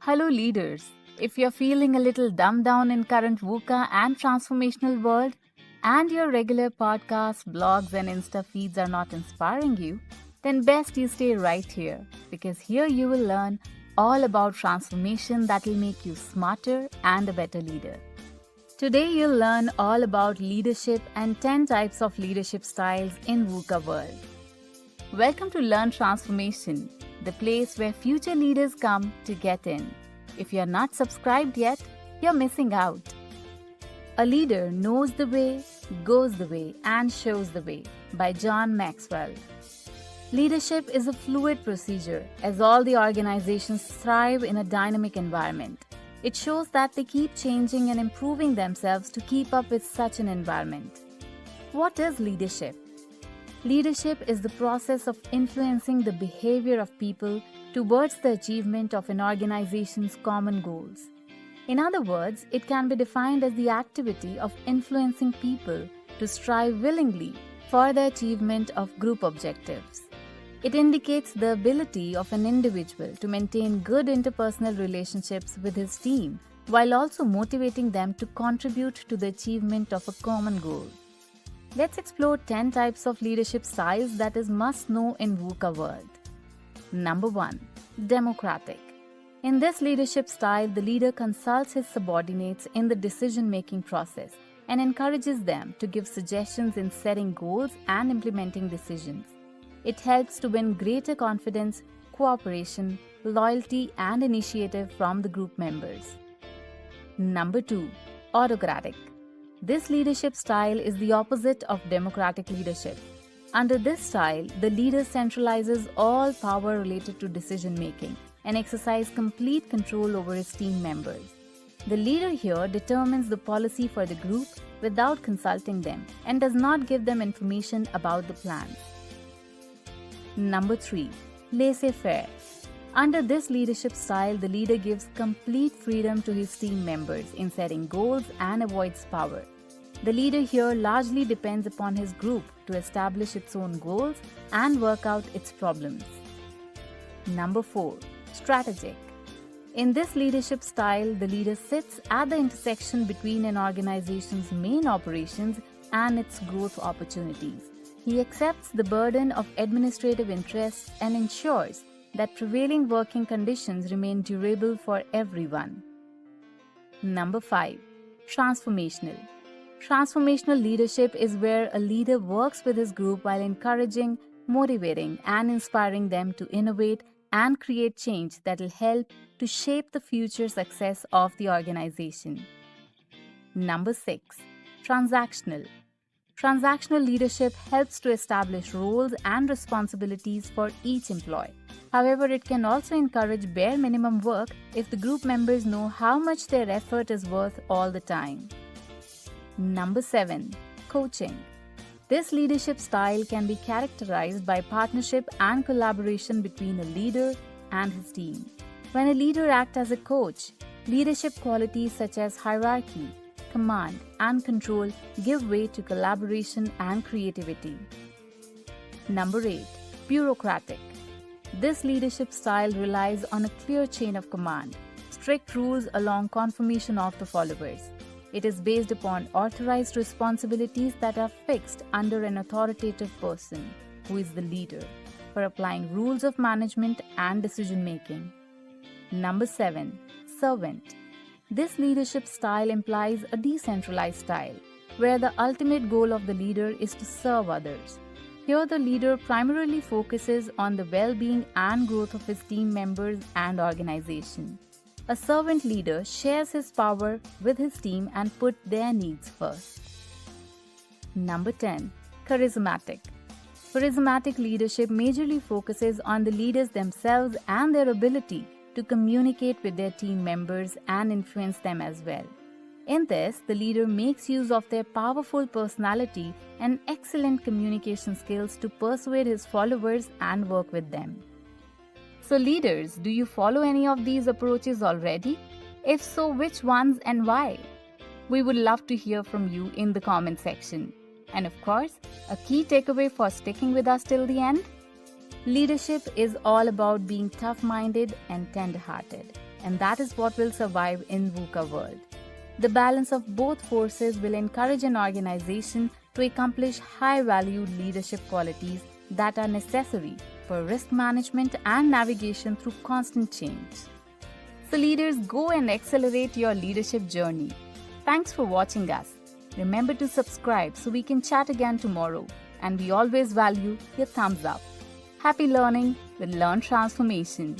Hello leaders. If you're feeling a little dumbed down in current VUCA and transformational world, and your regular podcasts, blogs and Insta feeds are not inspiring you, then best you stay right here because here you will learn all about transformation that will make you smarter and a better leader. Today you'll learn all about leadership and 10 types of leadership styles in VUCA world. Welcome to Learn Transformation, the place where future leaders come to get in. If you're not subscribed yet, you're missing out. A leader knows the way, goes the way, and shows the way by John Maxwell. Leadership is a fluid procedure as all the organizations thrive in a dynamic environment. It shows that they keep changing and improving themselves to keep up with such an environment. What is leadership? Leadership is the process of influencing the behavior of people towards the achievement of an organization's common goals. In other words, it can be defined as the activity of influencing people to strive willingly for the achievement of group objectives. It indicates the ability of an individual to maintain good interpersonal relationships with his team while also motivating them to contribute to the achievement of a common goal. Let's explore 10 types of leadership styles that is must know in VUCA world. Number 1. Democratic. In this leadership style, the leader consults his subordinates in the decision-making process and encourages them to give suggestions in setting goals and implementing decisions. It helps to win greater confidence, cooperation, loyalty, and initiative from the group members. Number 2. Autocratic. This leadership style is the opposite of democratic leadership. Under this style, the leader centralizes all power related to decision-making and exercises complete control over his team members. The leader here determines the policy for the group without consulting them and does not give them information about the plans. Number 3. Laissez-faire. Under this leadership style, the leader gives complete freedom to his team members in setting goals and avoids power. The leader here largely depends upon his group to establish its own goals and work out its problems. Number 4. Strategic. In this leadership style, the leader sits at the intersection between an organization's main operations and its growth opportunities. He accepts the burden of administrative interests and ensures that prevailing working conditions remain durable for everyone. Number 5. Transformational. Transformational leadership is where a leader works with his group while encouraging, motivating, and inspiring them to innovate and create change that will help to shape the future success of the organization. Number 6. Transactional. Transactional leadership helps to establish roles and responsibilities for each employee. However, it can also encourage bare minimum work if the group members know how much their effort is worth all the time. Number 7. Coaching. This leadership style can be characterized by partnership and collaboration between a leader and his team. When a leader acts as a coach, leadership qualities such as hierarchy, command, and control give way to collaboration and creativity. Number 8. Bureaucratic. This leadership style relies on a clear chain of command, strict rules along confirmation of the followers. It is based upon authorized responsibilities that are fixed under an authoritative person, who is the leader, for applying rules of management and decision-making. Number 7. Servant. This leadership style implies a decentralized style, where the ultimate goal of the leader is to serve others. Here, the leader primarily focuses on the well-being and growth of his team members and organization. A servant leader shares his power with his team and puts their needs first. Number 10. Charismatic. Charismatic leadership majorly focuses on the leaders themselves and their ability to communicate with their team members and influence them as well. In this, the leader makes use of their powerful personality and excellent communication skills to persuade his followers and work with them. So leaders, do you follow any of these approaches already? If so, which ones and why? We would love to hear from you in the comment section. And of course, a key takeaway for sticking with us till the end? Leadership is all about being tough-minded and tender-hearted. and that is what will survive in VUCA world. The balance of both forces will encourage an organization to accomplish high-valued leadership qualities that are necessary for risk management and navigation through constant change. So leaders, go and accelerate your leadership journey. Thanks for watching us. Remember to subscribe so we can chat again tomorrow, and we always value your thumbs up. Happy learning with Learn Transformation.